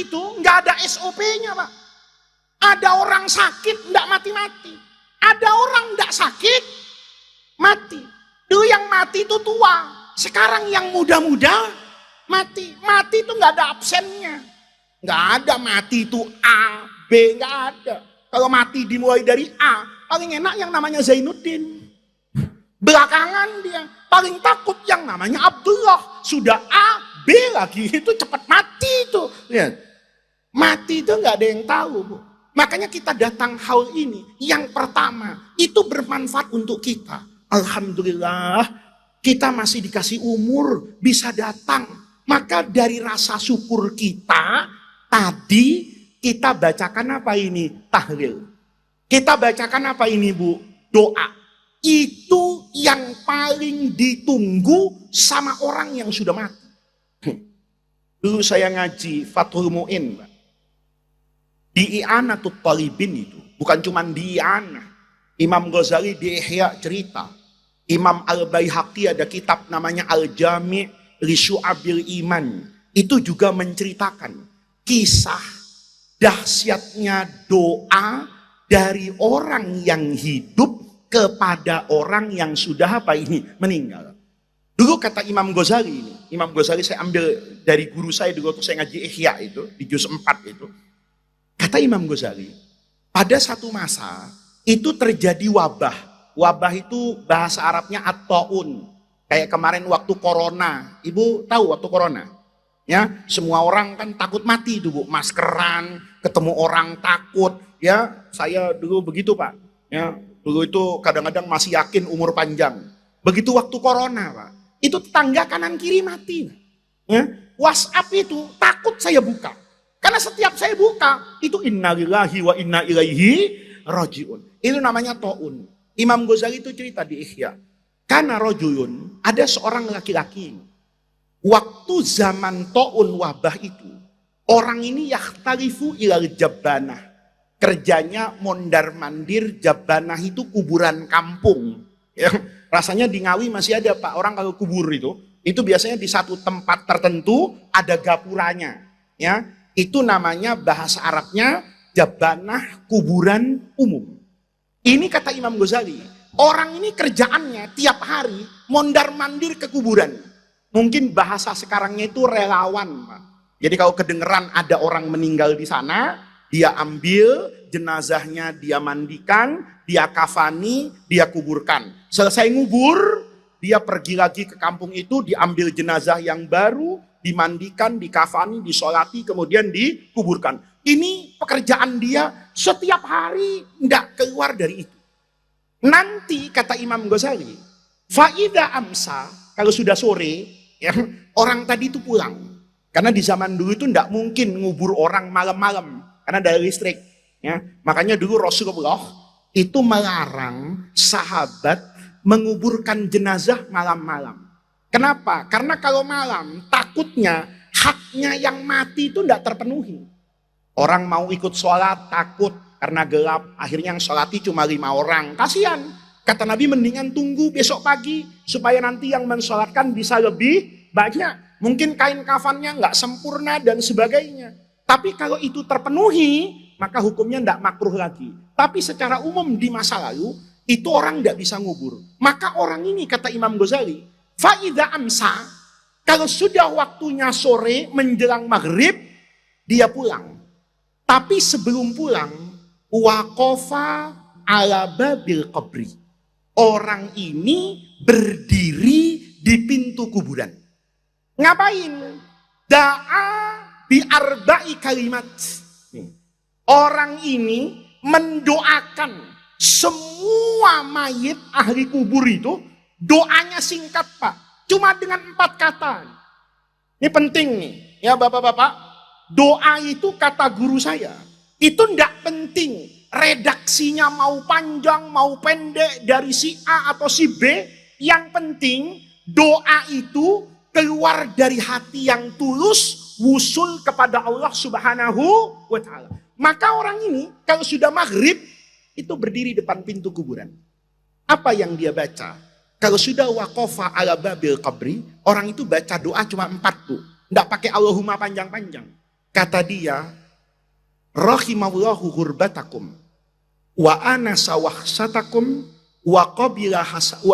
itu nggak ada SOP-nya, Pak. Ada orang sakit nggak mati-mati. Ada orang nggak sakit mati. Dulu yang mati itu tua. Sekarang yang muda-muda mati. Mati itu nggak ada absennya. Nggak ada mati itu A, B, nggak ada. Kalau mati dimulai dari A, paling enak yang namanya Zainuddin. Belakangan dia paling takut yang namanya Abdullah. Sudah A, B lagi, itu cepat mati itu. Lihat. Mati itu nggak ada yang tahu, Bu. Makanya kita datang hal ini. Yang pertama, itu bermanfaat untuk kita. Alhamdulillah, kita masih dikasih umur, bisa datang. Maka dari rasa syukur kita, tadi kita bacakan apa ini? Tahlil. Kita bacakan apa ini, Bu? Doa. Itu yang paling ditunggu sama orang yang sudah mati. Dulu saya ngaji Fathul Mu'in, Pak. Di I'anatul Talibin itu, bukan cuma di I'anah. Imam Ghazali di Ihya cerita. Imam Al-Baihaqi ada kitab namanya Al-Jami' li Syu'abil Iman. Itu juga menceritakan kisah dahsyatnya doa dari orang yang hidup kepada orang yang sudah apa ini meninggal. Dulu kata Imam Ghazali ini, Imam Ghazali saya ambil dari guru saya dulu waktu saya ngaji Ihya itu, di juz 4 itu. Kata Imam Ghazali, pada satu masa itu terjadi wabah. Wabah itu bahasa Arabnya at-ta'un. Kayak kemarin waktu corona. Ibu tahu waktu corona? Ya, semua orang kan takut mati itu, Bu. Maskeran, ketemu orang takut. Ya, saya dulu begitu, Pak. Ya, dulu itu kadang-kadang masih yakin umur panjang. Begitu waktu corona, Pak. Itu tetangga kanan kiri mati. Ya, WhatsApp itu takut saya buka. Karena setiap saya buka, itu innalillahi wa inna ilaihi rajiun. Itu namanya ta'un. Imam Ghazali itu cerita di Ihya. Karena rajulun, ada seorang laki-laki. Waktu zaman ta'un wabah itu, orang ini yakhtalifu ilal jabbanah. Kerjanya mondar-mandir, jabbanah itu kuburan kampung. Ya, rasanya di Ngawi masih ada, Pak. Orang kalau kubur itu biasanya di satu tempat tertentu ada gapuranya. Ya, itu namanya bahasa Arabnya jabbanah kuburan umum. Ini kata Imam Ghazali, orang ini kerjaannya tiap hari mondar-mandir ke kuburan. Mungkin bahasa sekarangnya itu relawan, Pak. Jadi kalau kedengeran ada orang meninggal di sana, dia ambil jenazahnya, dia mandikan, dia kafani, dia kuburkan. Selesai ngubur, dia pergi lagi ke kampung itu, diambil jenazah yang baru, dimandikan, dikafani, disolati, kemudian dikuburkan. Ini pekerjaan dia setiap hari, tidak keluar dari itu. Nanti kata Imam Ghazali, faida amsa, kalau sudah sore, ya, orang tadi itu pulang. Karena di zaman dulu itu tidak mungkin ngubur orang malam-malam, karena ada listrik. Ya. Makanya dulu Rasulullah itu melarang sahabat menguburkan jenazah malam-malam. Kenapa? Karena kalau malam takutnya haknya yang mati itu tidak terpenuhi. Orang mau ikut sholat takut karena gelap. Akhirnya yang sholati cuma 5 orang. Kasihan. Kata Nabi mendingan tunggu besok pagi. Supaya nanti yang mensolatkan bisa lebih banyak. Mungkin kain kafannya nggak sempurna dan sebagainya. Tapi kalau itu terpenuhi maka hukumnya tidak makruh lagi. Tapi secara umum di masa lalu itu orang tidak bisa ngubur. Maka orang ini kata Imam Ghazali, faida amsa, kalau sudah waktunya sore menjelang maghrib, dia pulang. Tapi sebelum pulang, waqafa ala babil qabri. Orang ini berdiri di pintu kuburan. Ngapain? Da'a bi arba'i kalimat. Orang ini mendoakan semua mayit ahli kubur itu. Doanya singkat, Pak. Cuma dengan 4 kata. Ini penting nih. Ya Bapak-Bapak. Doa itu kata guru saya. Itu tidak penting. Redaksinya mau panjang, mau pendek. Dari si A atau si B. Yang penting doa itu keluar dari hati yang tulus. Wusul kepada Allah Subhanahu wa ta'ala. Maka orang ini kalau sudah maghrib. Itu berdiri depan pintu kuburan. Apa yang dia baca? Kalau sudah waqafa ala babil qabri, orang itu baca doa cuma 4 tuh. Tidak pakai Allahumma panjang-panjang. Kata dia, rahimallahu hurbatakum wa anasa wahsatakum wa qabila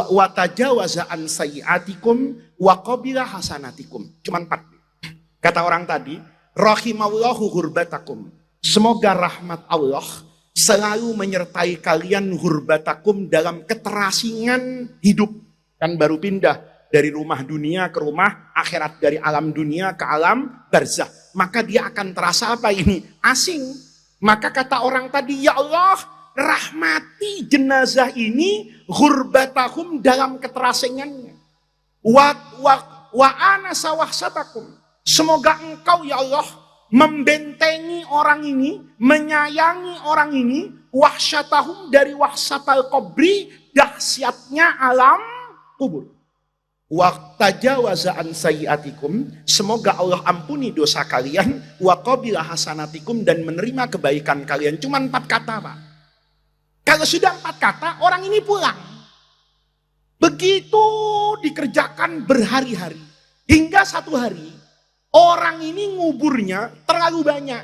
wa tajawaza an sayiatikum wa qabila hasanatikum. Cuman 4. Kata orang tadi, rahimallahu hurbatakum. Semoga rahmat Allah selalu menyertai kalian hurbatakum dalam keterasingan hidup. Kan baru pindah dari rumah dunia ke rumah akhirat, dari alam dunia ke alam barzah. Maka dia akan terasa apa ini? Asing. Maka kata orang tadi, ya Allah, rahmati jenazah ini hurbatahum dalam keterasingannya. Wa ana sawahsatakum. Semoga engkau ya Allah membentengi orang ini, menyayangi orang ini, wahsyatahum dari wahsyatal qabri, dahsyatnya alam kubur. Wa tajawaza an sayiatikum, semoga Allah ampuni dosa kalian, wa qabila hasanatikum, dan menerima kebaikan kalian. Cuma 4 kata, Pak. Kalau sudah 4 kata, orang ini pulang. Begitu dikerjakan berhari-hari, hingga satu hari orang ini nguburnya terlalu banyak.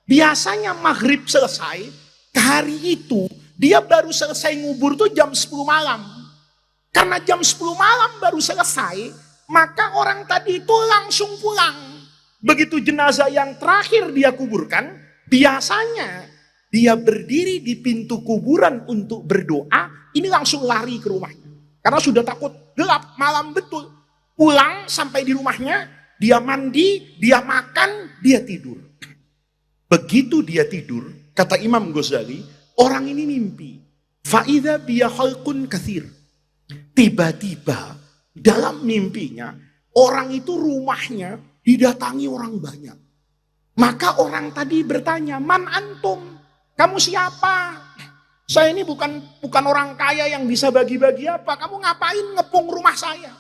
Biasanya maghrib selesai, hari itu dia baru selesai ngubur tuh jam 10 malam. Karena jam 10 malam baru selesai, maka orang tadi itu langsung pulang. Begitu jenazah yang terakhir dia kuburkan, biasanya dia berdiri di pintu kuburan untuk berdoa, ini langsung lari ke rumahnya. Karena sudah takut gelap, malam betul. Pulang sampai di rumahnya, dia mandi, dia makan, dia tidur. Begitu dia tidur, kata Imam Ghazali, orang ini mimpi. Fa'idha biya khalqun kathir. Tiba-tiba dalam mimpinya, orang itu rumahnya didatangi orang banyak. Maka orang tadi bertanya, man antum? Kamu siapa? Saya ini bukan orang kaya yang bisa bagi-bagi apa. Kamu ngapain ngepung rumah saya?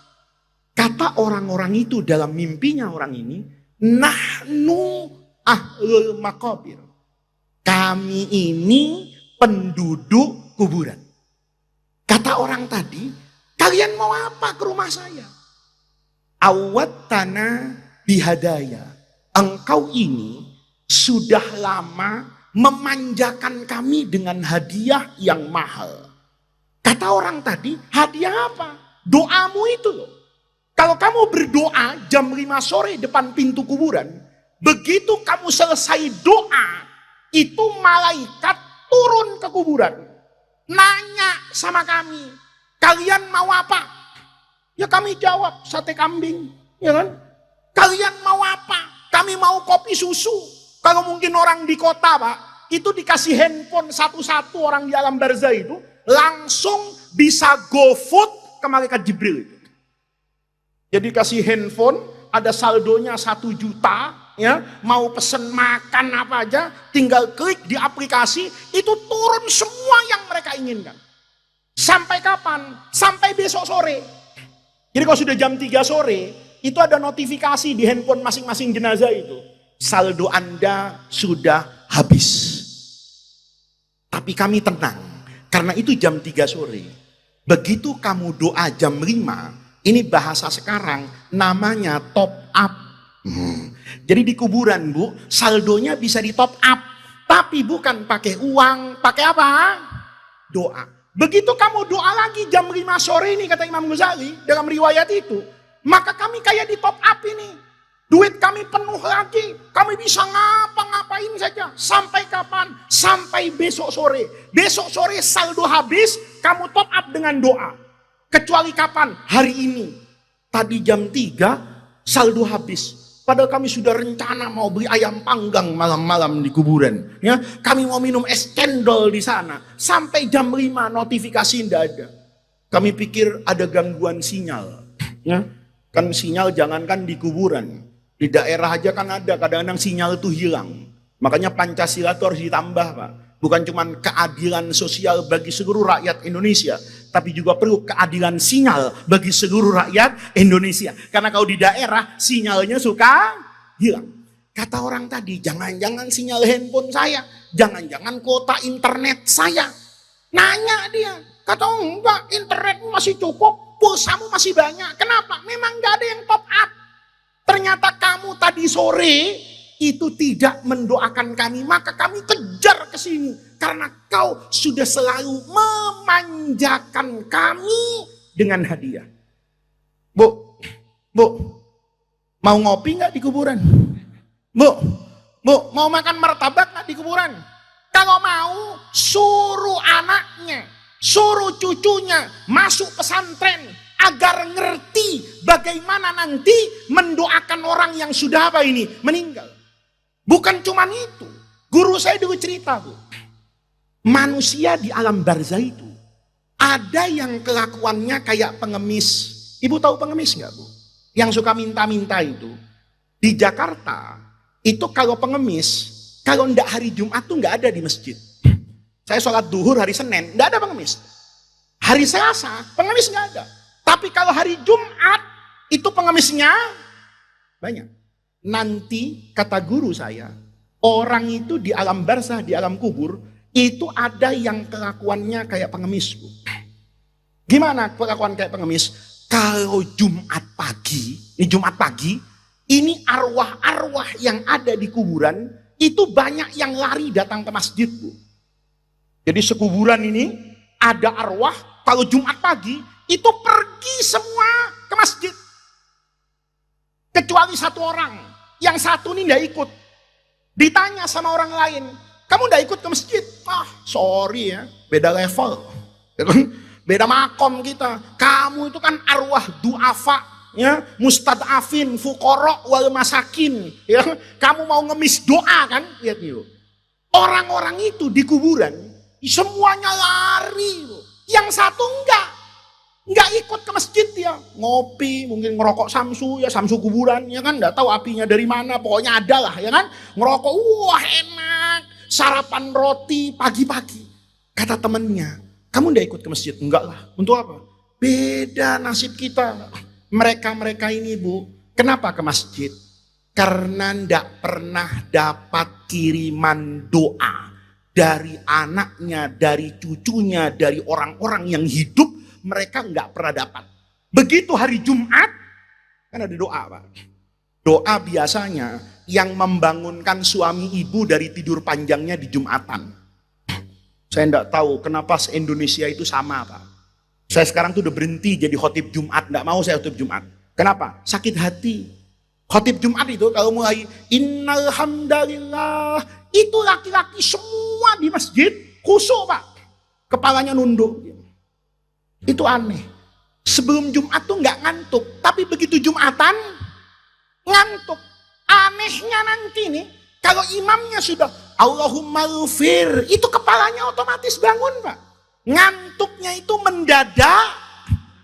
Kata orang-orang itu dalam mimpinya orang ini, nahnu ahlul maqabir. Kami ini penduduk kuburan. Kata orang tadi, kalian mau apa ke rumah saya? Awat tanah bihadaya. Engkau ini sudah lama memanjakan kami dengan hadiah yang mahal. Kata orang tadi, hadiah apa? Doamu itu loh. Kalau kamu berdoa jam 5 sore depan pintu kuburan, begitu kamu selesai doa, itu malaikat turun ke kuburan. Nanya sama kami, kalian mau apa? Ya kami jawab, sate kambing. Ya kan? Kalian mau apa? Kami mau kopi susu. Kalau mungkin orang di kota, Pak, itu dikasih handphone satu-satu orang di alam barzah itu, langsung bisa GoFood ke malaikat Jibril itu. Jadi kasih handphone, ada saldonya 1 juta, ya, mau pesen makan apa aja, tinggal klik di aplikasi, itu turun semua yang mereka inginkan. Sampai kapan? Sampai besok sore. Jadi kalau sudah jam 3 sore, itu ada notifikasi di handphone masing-masing jenazah itu. Saldo Anda sudah habis. Tapi kami tenang, karena itu jam 3 sore. Begitu kamu doa jam 5, ini bahasa sekarang namanya top up. Jadi di kuburan, Bu, saldonya bisa di top up. Tapi bukan pakai uang, pakai apa? Doa. Begitu kamu doa lagi jam 5 sore ini, kata Imam Ghazali dalam riwayat itu, maka kami kayak di top up ini. Duit kami penuh lagi, kami bisa ngapa-ngapain saja. Sampai kapan? Sampai besok sore. Besok sore saldo habis, kamu top up dengan doa. Kecuali kapan? Hari ini. Tadi jam 3, saldo habis. Padahal kami sudah rencana mau beli ayam panggang malam-malam di kuburan. Ya, kami mau minum es cendol di sana. Sampai jam 5 notifikasi tidak ada. Kami pikir ada gangguan sinyal. Ya, kan sinyal jangankan di kuburan. Di daerah aja kan ada, kadang-kadang sinyal itu hilang. Makanya Pancasila itu harus ditambah, Pak. Bukan cuma keadilan sosial bagi seluruh rakyat Indonesia, tapi juga perlu keadilan sinyal bagi seluruh rakyat Indonesia. Karena kalau di daerah sinyalnya suka hilang. Kata orang tadi, jangan-jangan sinyal handphone saya, jangan-jangan kuota internet saya. Nanya dia, kata enggak, internetmu masih cukup, pulsamu masih banyak. Kenapa? Memang gak ada yang top up. Ternyata kamu tadi sore itu tidak mendoakan kami, maka kami kejar ke sini. Karena kau sudah selalu memanjakan kami dengan hadiah. Bu, mau ngopi nggak di kuburan? Bu, mau makan martabak nggak di kuburan? Kalau mau, suruh anaknya, suruh cucunya masuk pesantren agar ngerti bagaimana nanti mendoakan orang yang sudah meninggal. Bukan cuma itu. Guru saya dulu cerita, Bu. Manusia di alam barzah itu ada yang kelakuannya kayak pengemis. Ibu tahu pengemis nggak, Bu? Yang suka minta-minta itu. Di Jakarta itu kalau pengemis, kalau ndak hari Jumat tuh nggak ada di masjid. Saya sholat duhur hari Senin, ndak ada pengemis. Hari Selasa pengemis nggak ada. Tapi kalau hari Jumat itu pengemisnya banyak. Nanti kata guru saya, orang itu di alam barzah, di alam kubur, itu ada yang kelakuannya kayak pengemis. Gimana kelakuan kayak pengemis? Kalau Jumat pagi, ini arwah-arwah yang ada di kuburan, itu banyak yang lari datang ke masjid, Bu. Jadi sekuburan ini ada arwah, kalau Jumat pagi, itu pergi semua ke masjid. Kecuali satu orang, yang satu ini tidak ikut. Ditanya sama orang lain, kamu tidak ikut ke masjid? Sorry ya, beda level. Beda makom kita. Kamu itu kan arwah du'afa, ya, mustad'afin, fuqara wal masakin, ya. Kamu mau ngemis doa kan? Lihat nih, orang-orang itu di kuburan semuanya lari, yang satu enggak ikut ke masjid, dia ngopi, mungkin ngerokok samsu, ya samsu kuburan, ya kan, enggak tahu apinya dari mana, pokoknya ada lah, ya kan, ngerokok, wah enak, sarapan roti pagi-pagi. Kata temennya, kamu enggak ikut ke masjid? Enggak lah. Untuk apa? Beda nasib kita. Mereka ini, Bu, kenapa ke masjid? Karena enggak pernah dapat kiriman doa dari anaknya, dari cucunya, dari orang-orang yang hidup, mereka enggak pernah dapat. Begitu hari Jumat, kan ada doa, Pak. Doa biasanya yang membangunkan suami ibu dari tidur panjangnya di Jumatan. Saya enggak tahu kenapa se-Indonesia itu sama, Pak. Saya sekarang tuh udah berhenti jadi khotib Jumat, enggak mau saya khotib Jumat. Kenapa? Sakit hati. Khotib Jumat itu kalau mulai innal hamdalillah, itu laki-laki semua di masjid khusyuk, Pak. Kepalanya nunduk. Itu aneh. Sebelum Jumat tuh nggak ngantuk, tapi begitu Jumatan ngantuk. Anehnya nanti nih, kalau imamnya sudah Allahumma ghfir, itu kepalanya otomatis bangun, Pak. Ngantuknya itu mendadak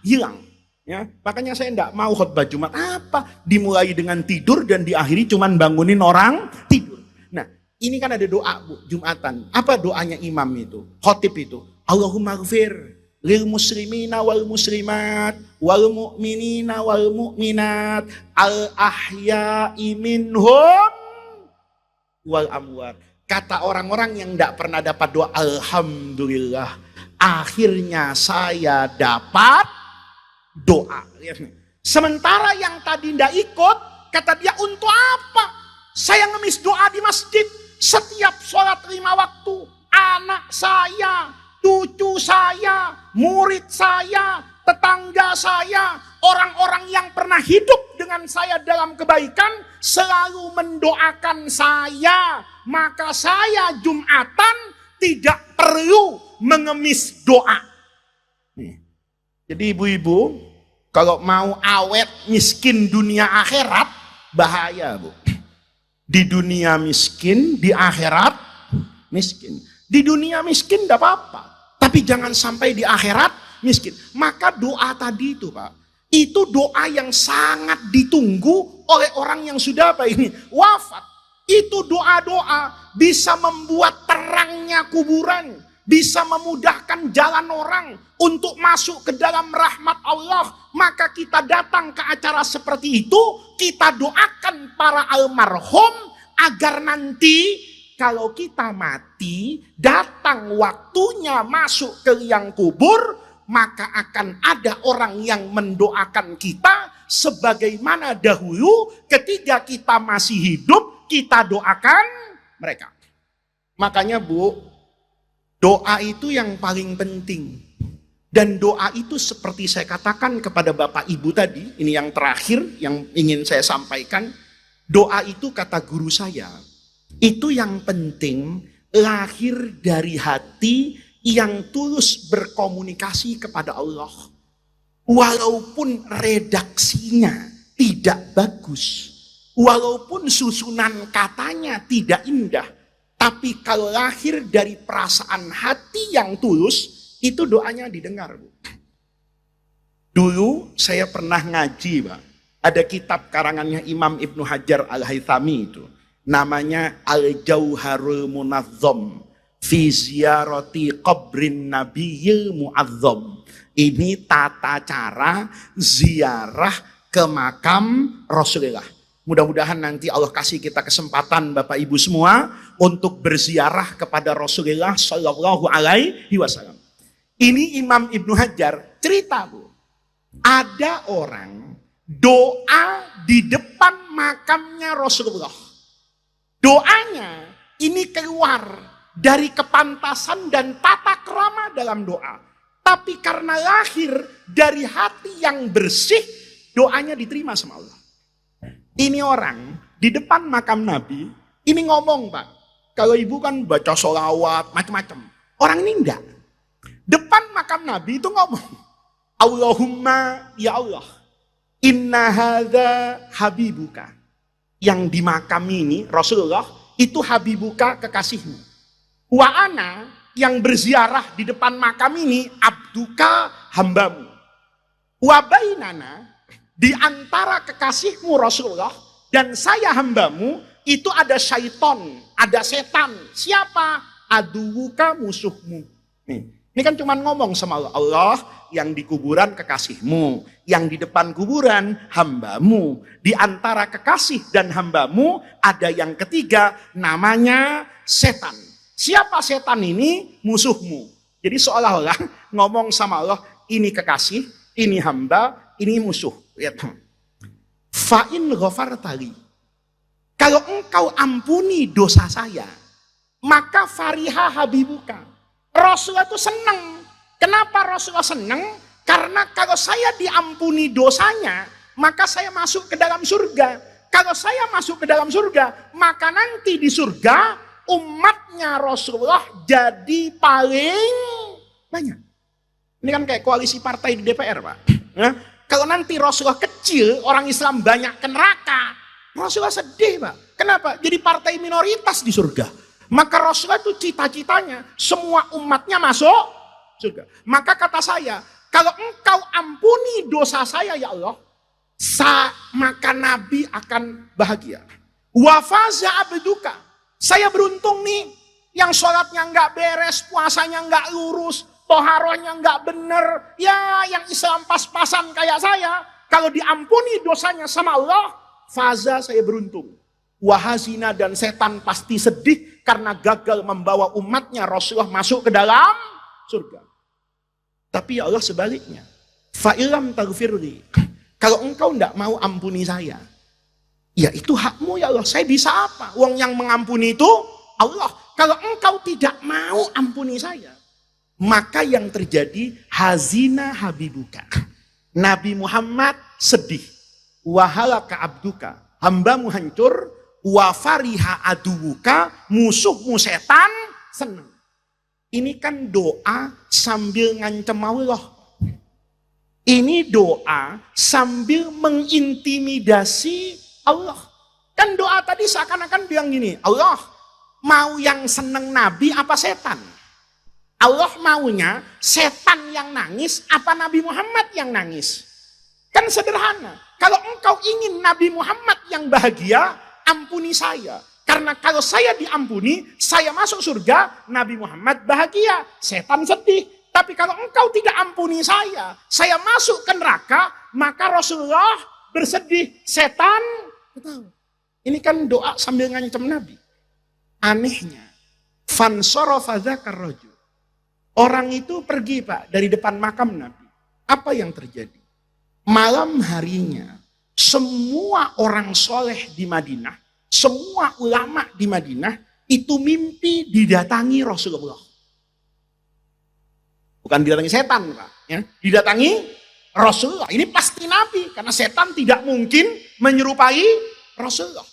hilang. Ya, makanya saya enggak mau khutbah Jumat apa, dimulai dengan tidur dan diakhiri cuman bangunin orang tidur. Nah, ini kan ada doa, Bu, Jumatan. Apa doanya imam itu? Khotib itu. Allahumma ghfir lil muslimina wal muslimat wal mu'minina wal mu'minat al ahya'i minhum wal amwat. Kata orang-orang yang enggak pernah dapat doa, alhamdulillah, akhirnya saya dapat doa. Sementara yang tadi tidak ikut, kata dia, untuk apa saya ngemis doa di masjid? Setiap sholat 5 waktu, anak saya, cucu saya, murid saya, tetangga saya, orang-orang yang pernah hidup dengan saya dalam kebaikan selalu mendoakan saya. Maka saya Jumatan tidak perlu mengemis doa. Jadi ibu-ibu, kalau mau awet miskin dunia akhirat, bahaya, Bu. Di dunia miskin, di akhirat miskin. Di dunia miskin tidak apa-apa, tapi jangan sampai di akhirat miskin. Maka doa tadi itu, Pak, itu doa yang sangat ditunggu oleh orang yang sudah wafat. Itu doa-doa bisa membuat terangnya kuburan, bisa memudahkan jalan orang untuk masuk ke dalam rahmat Allah. Maka kita datang ke acara seperti itu, kita doakan para almarhum agar nanti kalau kita mati, datang waktunya masuk ke liang kubur, maka akan ada orang yang mendoakan kita sebagaimana dahulu ketika kita masih hidup, kita doakan mereka. Makanya Bu, doa itu yang paling penting. Dan doa itu seperti saya katakan kepada Bapak Ibu tadi, ini yang terakhir yang ingin saya sampaikan. Doa itu kata guru saya, itu yang penting lahir dari hati yang tulus berkomunikasi kepada Allah. Walaupun redaksinya tidak bagus, walaupun susunan katanya tidak indah, tapi kalau lahir dari perasaan hati yang tulus, itu doanya didengar, Bu. Dulu saya pernah ngaji, Pak. Ada kitab karangannya Imam Ibnu Hajar Al-Haythami itu. Namanya Al-Jauharul Munazzam fi ziyarati qabrin nabiyil mu'azzam. Ini tata cara ziarah ke makam Rasulullah. Mudah-mudahan nanti Allah kasih kita kesempatan Bapak Ibu semua untuk berziarah kepada Rasulullah Shallallahu Alaihi Wasallam. Ini Imam Ibnu Hajar cerita, Bu. Ada orang doa di depan makamnya Rasulullah. Doanya ini keluar dari kepantasan dan tata krama dalam doa. Tapi karena lahir dari hati yang bersih, doanya diterima sama Allah. Ini orang di depan makam Nabi, ini ngomong, Pak. Kalau ibu kan baca sholawat, macam-macam. Orang ini enggak. Depan makam Nabi itu ngomong, Allahumma ya Allah, inna hadza habibuka. Yang di makam ini Rasulullah itu habibuka, kekasihmu. Wa ana yang berziarah di depan makam ini abduka, hambamu. Wa bainana, di antara kekasihmu Rasulullah dan saya hambamu itu ada syaiton, ada setan. Siapa? Aduwuka, musuhmu. Nih. Ini kan cuma ngomong sama Allah. Allah yang di kuburan kekasihmu, yang di depan kuburan hambamu. Di antara kekasih dan hambamu ada yang ketiga namanya setan. Siapa setan ini? Musuhmu. Jadi seolah-olah ngomong sama Allah, ini kekasih, ini hamba, ini musuh. Lihat. Fa'in ghafartali. Kalau engkau ampuni dosa saya, maka fariha habibuka. Rasulullah itu senang. Kenapa Rasulullah senang? Karena kalau saya diampuni dosanya, maka saya masuk ke dalam surga. Kalau saya masuk ke dalam surga, maka nanti di surga umatnya Rasulullah jadi paling banyak. Ini kan kayak koalisi partai di DPR, Pak. Nah, kalau nanti Rasulullah kecil, orang Islam banyak ke neraka, Rasulullah sedih, Pak. Kenapa? Jadi partai minoritas di surga. Maka Rasulullah itu cita-citanya semua umatnya masuk surga. Maka kata saya, kalau engkau ampuni dosa saya ya Allah, maka Nabi akan bahagia. Wafaza abduka. Saya beruntung nih, yang sholatnya nggak beres, puasanya nggak lurus, toharohnya nggak bener, ya yang Islam pas-pasan kayak saya, kalau diampuni dosanya sama Allah, faza, saya beruntung. Wahazina, dan setan pasti sedih karena gagal membawa umatnya Rasulullah masuk ke dalam surga. Tapi ya Allah sebaliknya. Fa'ilam taghfirli. Kalau engkau tidak mau ampuni saya, ya itu hakmu ya Allah. Saya bisa apa? Wong yang mengampuni itu Allah. Kalau engkau tidak mau ampuni saya, maka yang terjadi hazina habibuka. Nabi Muhammad sedih. Wahalaka abduka. Hambamu hancur. Wa fariha aduwuka, musuhmu setan senang. Ini kan doa sambil ngancem Allah. Ini doa sambil mengintimidasi Allah. Kan doa tadi seakan-akan bilang gini, Allah mau yang seneng Nabi apa setan? Allah maunya setan yang nangis apa Nabi Muhammad yang nangis? Kan sederhana. Kalau engkau ingin Nabi Muhammad yang bahagia, ampuni saya. Karena kalau saya diampuni, saya masuk surga, Nabi Muhammad bahagia, setan sedih. Tapi kalau engkau tidak ampuni saya masuk ke neraka, maka Rasulullah bersedih, setan ketawa. Ini kan doa sambil ngancam Nabi. Anehnya, fansarafa dzakar rajul. Orang itu pergi, Pak, dari depan makam Nabi. Apa yang terjadi? Malam harinya, semua orang soleh di Madinah semua ulama di Madinah itu mimpi didatangi Rasulullah. Bukan didatangi setan, Pak. Ya. Didatangi Rasulullah. Ini pasti Nabi, karena setan tidak mungkin menyerupai Rasulullah.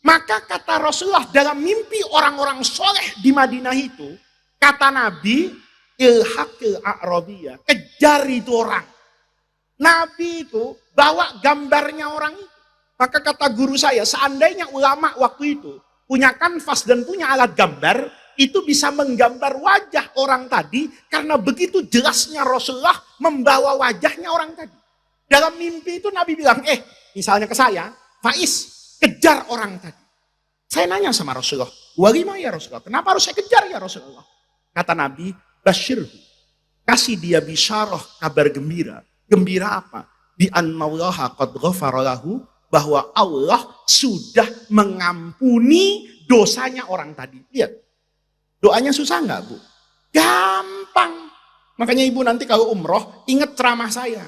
Maka kata Rasulullah dalam mimpi orang-orang soleh di Madinah itu, kata Nabi, ilhaqil a'rabiyah, kejar itu orang. Nabi itu bawa gambarnya orang itu. Maka kata guru saya, seandainya ulama waktu itu punya kanvas dan punya alat gambar, itu bisa menggambar wajah orang tadi, karena begitu jelasnya Rasulullah membawa wajahnya orang tadi. Dalam mimpi itu Nabi bilang, misalnya ke saya, Faiz, kejar orang tadi. Saya nanya sama Rasulullah, walima ya Rasulullah, kenapa harus saya kejar ya Rasulullah? Kata Nabi, basyirhu, kasih dia bisyarah, kabar gembira. Gembira apa? Bi annallaha qad ghafara lahu, bahwa Allah sudah mengampuni dosanya orang tadi. Lihat, doanya susah nggak, Bu? Gampang. Makanya Ibu nanti kalau umroh, ingat ceramah saya.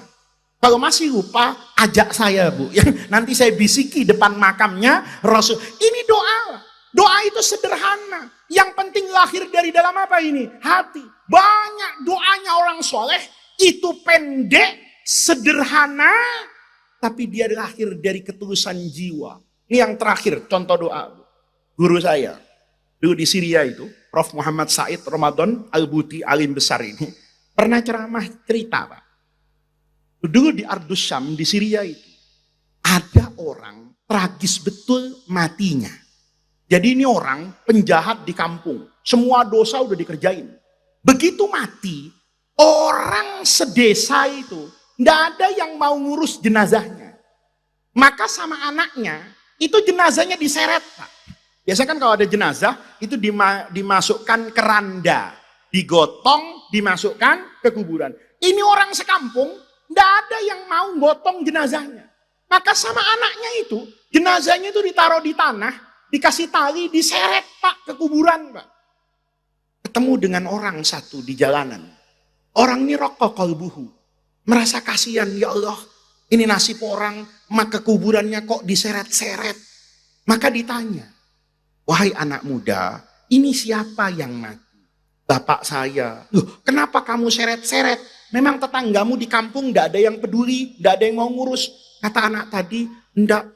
Kalau masih lupa, ajak saya, Bu. Nanti saya bisiki depan makamnya Rasul. Ini doa. Doa itu sederhana. Yang penting lahir dari dalam apa ini? Hati. Banyak doanya orang soleh, itu pendek, sederhana, tapi dia lahir dari ketulusan jiwa. Ini yang terakhir, contoh doa. Guru saya, dulu di Syria itu, Prof. Muhammad Said Ramadan Al-Buti, alim besar ini, pernah ceramah cerita, Pak. Dulu di Ardus Syam, di Syria itu, ada orang tragis betul matinya. Jadi ini orang penjahat di kampung. Semua dosa udah dikerjain. Begitu mati, orang sedesa itu, tidak ada yang mau ngurus jenazahnya. Maka sama anaknya, itu jenazahnya diseret, Pak. Biasanya kan kalau ada jenazah, itu dimasukkan ke randa. Digotong, dimasukkan ke kuburan. Ini orang sekampung, tidak ada yang mau gotong jenazahnya. Maka sama anaknya itu, jenazahnya itu ditaruh di tanah, dikasih tali, diseret, Pak, ke kuburan, Pak. Ketemu dengan orang satu di jalanan. Orang ini raqqa qalbuhu. Merasa kasihan, ya Allah, ini nasib orang, maka kuburannya kok diseret-seret. Maka ditanya, wahai anak muda, ini siapa yang mati? Bapak saya. Loh, kenapa kamu seret-seret? Memang tetanggamu di kampung tidak ada yang peduli, tidak ada yang mau ngurus. Kata anak tadi, enggak,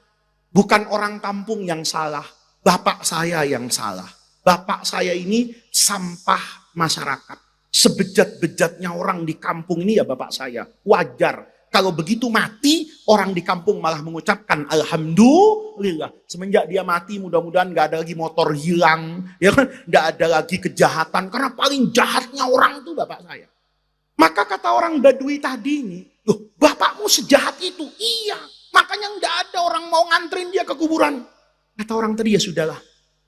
bukan orang kampung yang salah, bapak saya yang salah. Bapak saya ini sampah masyarakat. Sebejat-bejatnya orang di kampung ini ya bapak saya. Wajar. Kalau begitu mati, orang di kampung malah mengucapkan alhamdulillah. Semenjak dia mati, mudah-mudahan gak ada lagi motor hilang. Ya kan? Gak ada lagi kejahatan. Karena paling jahatnya orang itu bapak saya. Maka kata orang Badui tadi ini, loh, bapakmu sejahat itu? Iya. Makanya gak ada orang mau nganterin dia ke kuburan. Kata orang tadi, ya sudahlah.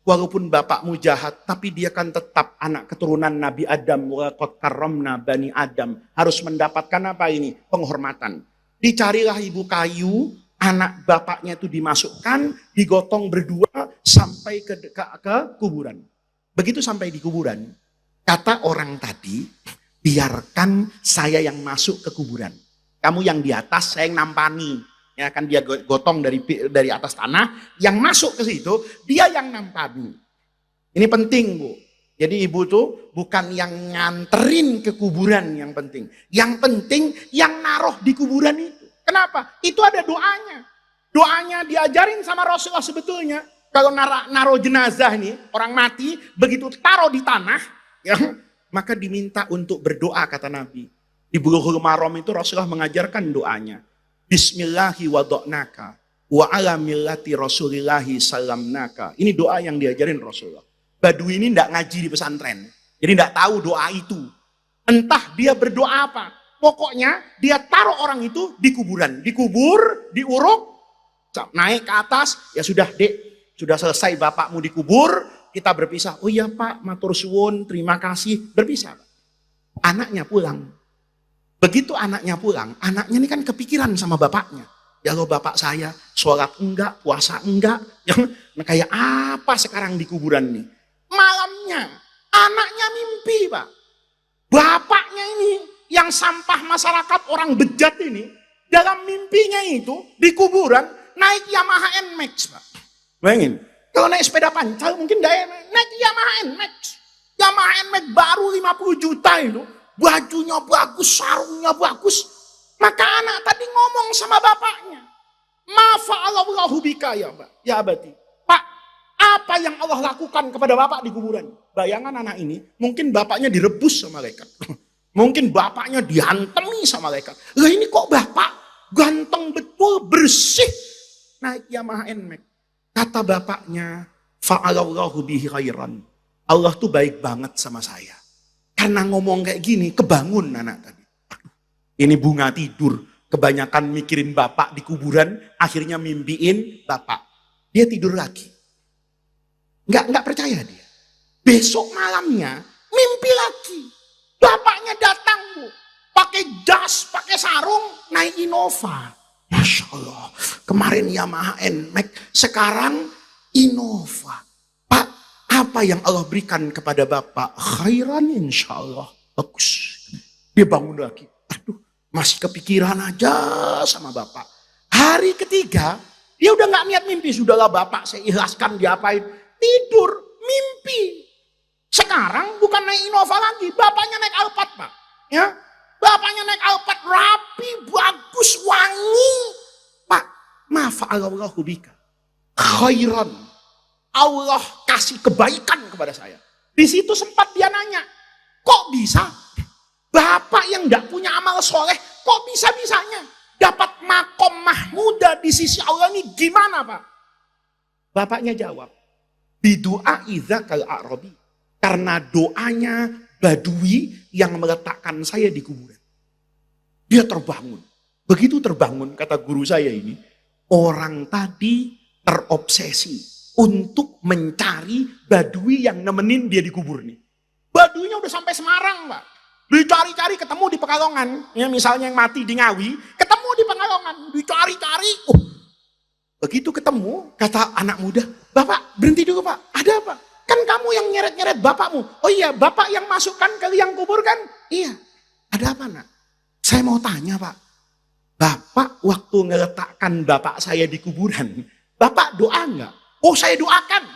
Walaupun bapakmu jahat, tapi dia kan tetap anak keturunan Nabi Adam. Wa qad karramna bani Adam. Harus mendapatkan apa ini? Penghormatan. Dicarilah ibu kayu, anak bapaknya itu dimasukkan, digotong berdua sampai ke kuburan. Begitu sampai di kuburan, kata orang tadi, biarkan saya yang masuk ke kuburan. Kamu yang di atas, saya yang nampani. Ya kan dia gotong dari atas tanah, yang masuk ke situ dia yang nampani. Ini penting, Bu. Jadi ibu tuh bukan yang nganterin ke kuburan yang penting. Yang penting yang naruh di kuburan itu. Kenapa? Itu ada doanya. Doanya diajarin sama Rasulullah sebetulnya. Kalau naruh jenazah nih, orang mati, begitu taruh di tanah, ya, maka diminta untuk berdoa kata Nabi. Di Bulughul Maram itu Rasulullah mengajarkan doanya. Bismillahi wado'naka wa ala millati rasulillahi salamnaka. Ini doa yang diajarin Rasulullah. Badui ini tidak ngaji di pesantren. Jadi tidak tahu doa itu. Entah dia berdoa apa. Pokoknya dia taruh orang itu di kuburan. Dikubur, diuruk, naik ke atas. Ya sudah dek, sudah selesai bapakmu dikubur. Kita berpisah. Oh iya Pak, matur suwun, terima kasih. Berpisah. Anaknya pulang. Begitu anaknya pulang, anaknya ini kan kepikiran sama bapaknya. Ya Allah, bapak saya sholat enggak, puasa enggak. Nah, kayak apa sekarang di kuburan nih? Malamnya anaknya mimpi, Pak. Bapaknya ini yang sampah masyarakat orang bejat ini, dalam mimpinya itu di kuburan naik Yamaha NMAX, Pak. Bayangin, Kalau naik sepeda pancal mungkin gak enak. Naik Yamaha NMAX. Yamaha NMAX baru 50 juta itu. Bajunya bagus, sarungnya bagus. Maka anak tadi ngomong sama bapaknya. Ma fa'alallahu bika ya Mbak. Ya abadi. Pak, apa yang Allah lakukan kepada bapak di kuburan? Bayangan anak ini, mungkin bapaknya direbus sama malaikat. Mungkin bapaknya dihantemi sama malaikat. Lah ini kok bapak ganteng betul, bersih. Naik Yamaha NMAX. Kata bapaknya, fa'alallahu bihi khairan. Allah tuh baik banget sama saya. Karena ngomong kayak gini, kebangun anak tadi. Aduh, ini bunga tidur. Kebanyakan mikirin bapak di kuburan, akhirnya mimpiin bapak. Dia tidur lagi. Nggak percaya dia. Besok malamnya, mimpi lagi. Bapaknya datang, Bu. Pakai jas, pakai sarung, naik Innova. Masya Allah. Kemarin Yamaha NMAX, sekarang Innova. Pak, apa yang Allah berikan kepada bapak? Khairan insya Allah. Bagus. Dia bangun lagi. Aduh, masih kepikiran aja sama bapak. Hari ketiga, dia udah gak niat mimpi. Sudahlah bapak, saya ikhlaskan diapain. Tidur, mimpi. Sekarang bukan naik Innova lagi. Bapaknya naik Alphard, Pak. Ya, bapaknya naik Alphard rapi, bagus, wangi. Pak, mafa'allahu bika. Khairan. Allah kasih kebaikan kepada saya. Di situ sempat dia nanya, kok bisa? Bapak yang gak punya amal soleh, kok bisa-bisanya dapat makom mahmuda di sisi Allah ini gimana Pak? Bapaknya jawab, bidu'a idza kal a'rabi. Karena doanya Badui yang meletakkan saya di kuburan. Dia terbangun. Begitu terbangun, kata guru saya ini, orang tadi terobsesi untuk mencari Badui yang nemenin dia di kubur nih. Baduinya udah sampai Semarang, Pak. Dicari-cari ketemu di Pekalongan. Ya, misalnya yang mati di Ngawi, ketemu di Pekalongan. Dicari-cari. Begitu ketemu, kata anak muda, Bapak berhenti dulu Pak. Ada apa? Kan kamu yang nyeret-nyeret bapakmu. Oh iya, bapak yang masukkan ke liang kubur kan? Iya. Ada apa nak? Saya mau tanya Pak. Bapak waktu ngeletakkan bapak saya di kuburan, bapak doa enggak? Oh saya doakan.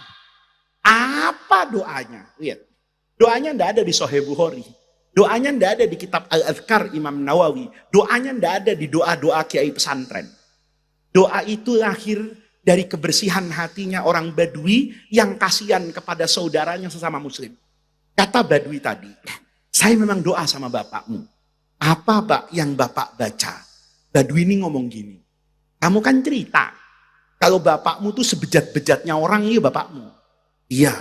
Apa doanya? Lihat. Doanya enggak ada di Sahih Bukhari. Doanya enggak ada di kitab Al-Adhkar Imam Nawawi. Doanya enggak ada di doa-doa kiai pesantren. Doa itu lahir dari kebersihan hatinya orang Badui yang kasihan kepada saudaranya sesama muslim. Kata Badui tadi, saya memang doa sama bapakmu. Apa Pak yang bapak baca? Badui ini ngomong gini, kamu kan cerita, kalau bapakmu tuh sebejat-bejatnya orang, iya bapakmu. Iya,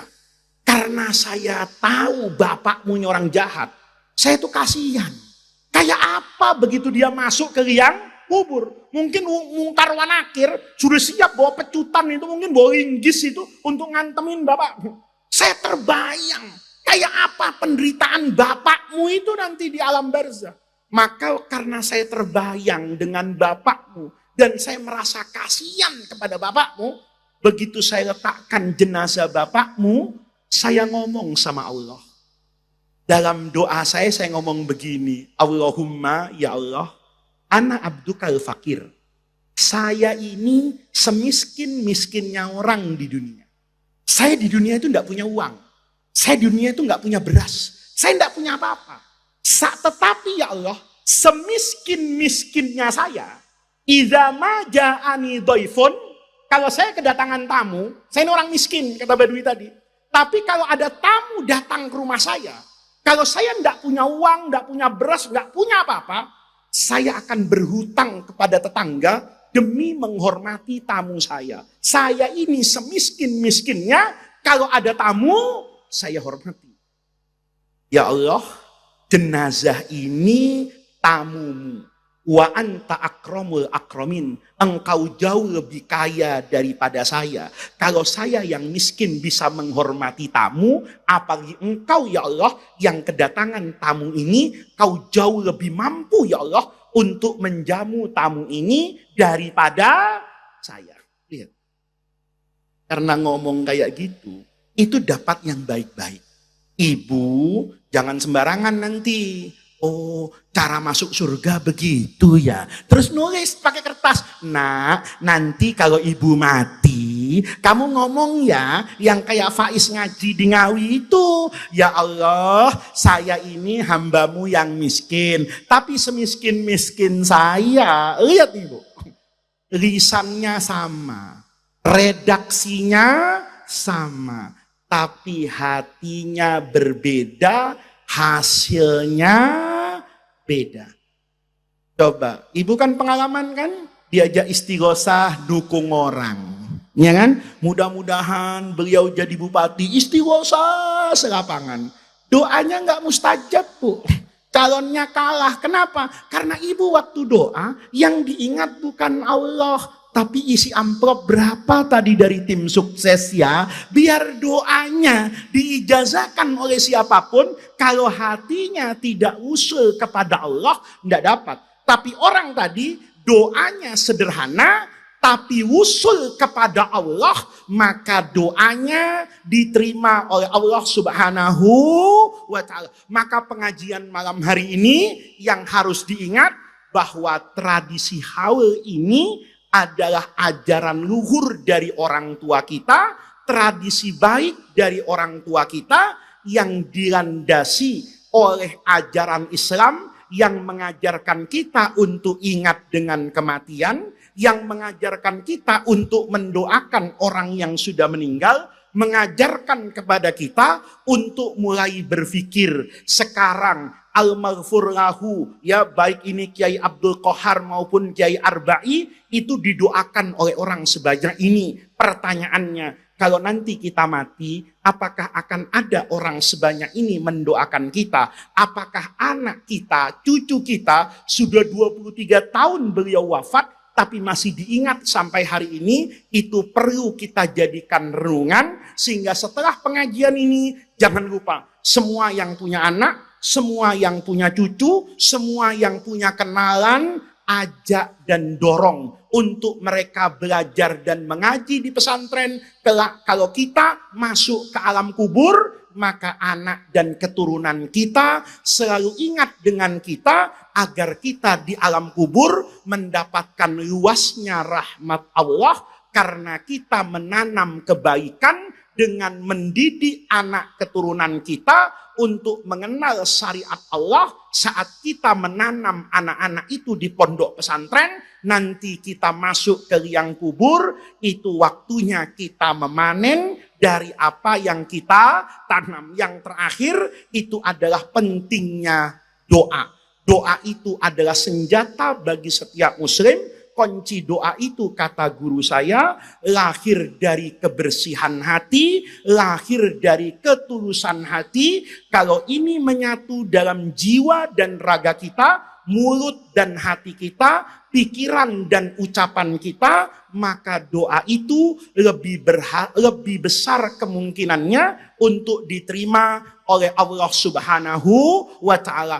karena saya tahu bapakmu ini orang jahat, saya tuh kasihan. Kayak apa begitu dia masuk ke liang kubur, mungkin mungkar wanakir sudah siap bawa pecutan itu, mungkin bawa linggis itu untuk ngantemin bapak. Saya terbayang kayak apa penderitaan bapakmu itu nanti di alam barzah. Maka karena saya terbayang dengan bapakmu dan saya merasa kasihan kepada bapakmu, begitu saya letakkan jenazah bapakmu, saya ngomong sama Allah. Dalam doa saya ngomong begini, Allahumma ya Allah, ana abdukal fakir. Saya ini semiskin-miskinnya orang di dunia. Saya di dunia itu enggak punya uang. Saya di dunia itu enggak punya beras. Saya enggak punya apa-apa. Tetapi ya Allah, semiskin-miskinnya saya, idza ma ja'ani dhaifun, kalau saya kedatangan tamu, saya ini orang miskin, kata Badui tadi. Tapi kalau ada tamu datang ke rumah saya, kalau saya enggak punya uang, enggak punya beras, enggak punya apa-apa, saya akan berhutang kepada tetangga demi menghormati tamu saya. Saya ini semiskin-miskinnya, kalau ada tamu, saya hormati. Ya Allah, jenazah ini tamumu. Wa anta akramul akramin. Engkau jauh lebih kaya daripada saya. Kalau saya yang miskin bisa menghormati tamu, apalagi engkau ya Allah yang kedatangan tamu ini, kau jauh lebih mampu ya Allah untuk menjamu tamu ini daripada saya. Lihat. Karena ngomong kayak gitu, itu dapat yang baik-baik. Ibu, jangan sembarangan nanti. Oh, cara masuk surga begitu ya. Terus nulis pakai kertas. Nah, nanti kalau ibu mati, ngaji, kamu ngomong ya yang kayak Faiz ngaji di Ngawi itu. Ya Allah, saya ini hambamu yang miskin, tapi semiskin-miskin saya. Lihat Ibu, lisannya sama, redaksinya sama, tapi hatinya berbeda, hasilnya beda. Coba, Ibu kan pengalaman kan? Diajak istighosah dukung orang, ya kan? Mudah-mudahan beliau jadi bupati, istighosah selapangan. Doanya nggak mustajab, Bu. Calonnya kalah. Kenapa? Karena Ibu waktu doa yang diingat bukan Allah, tapi isi amplop berapa tadi dari tim sukses ya. Biar doanya diijazahkan oleh siapapun, kalau hatinya tidak usul kepada Allah, tidak dapat. Tapi orang tadi doanya sederhana, tapi usul kepada Allah, maka doanya diterima oleh Allah Subhanahu wa ta'ala. Maka pengajian malam hari ini yang harus diingat bahwa tradisi haul ini adalah ajaran luhur dari orang tua kita, tradisi baik dari orang tua kita yang dilandasi oleh ajaran Islam yang mengajarkan kita untuk ingat dengan kematian, yang mengajarkan kita untuk mendoakan orang yang sudah meninggal, mengajarkan kepada kita untuk mulai berpikir sekarang al-maghfur lahu, ya baik ini Kiai Abdul Qohar maupun Kiai Arba'i, itu didoakan oleh orang sebanyak ini. Pertanyaannya, kalau nanti kita mati, apakah akan ada orang sebanyak ini mendoakan kita? Apakah anak kita, cucu kita, sudah 23 tahun beliau wafat, tapi masih diingat sampai hari ini? Itu perlu kita jadikan renungan, sehingga setelah pengajian ini, jangan lupa, semua yang punya anak, semua yang punya cucu, semua yang punya kenalan, ajak dan dorong untuk mereka belajar dan mengaji di pesantren. Kelak kalau kita masuk ke alam kubur, maka anak dan keturunan kita selalu ingat dengan kita, agar kita di alam kubur mendapatkan luasnya rahmat Allah, karena kita menanam kebaikan dengan mendidik anak keturunan kita untuk mengenal syariat Allah. Saat kita menanam anak-anak itu di pondok pesantren, nanti kita masuk ke liang kubur, itu waktunya kita memanen dari apa yang kita tanam. Yang terakhir itu adalah pentingnya doa. Doa itu adalah senjata bagi setiap muslim. Kunci doa itu, kata guru saya, lahir dari kebersihan hati, lahir dari ketulusan hati. Kalau ini menyatu dalam jiwa dan raga kita, mulut dan hati kita, pikiran dan ucapan kita, maka doa itu lebih besar kemungkinannya untuk diterima oleh Allah Subhanahu wa ta'ala.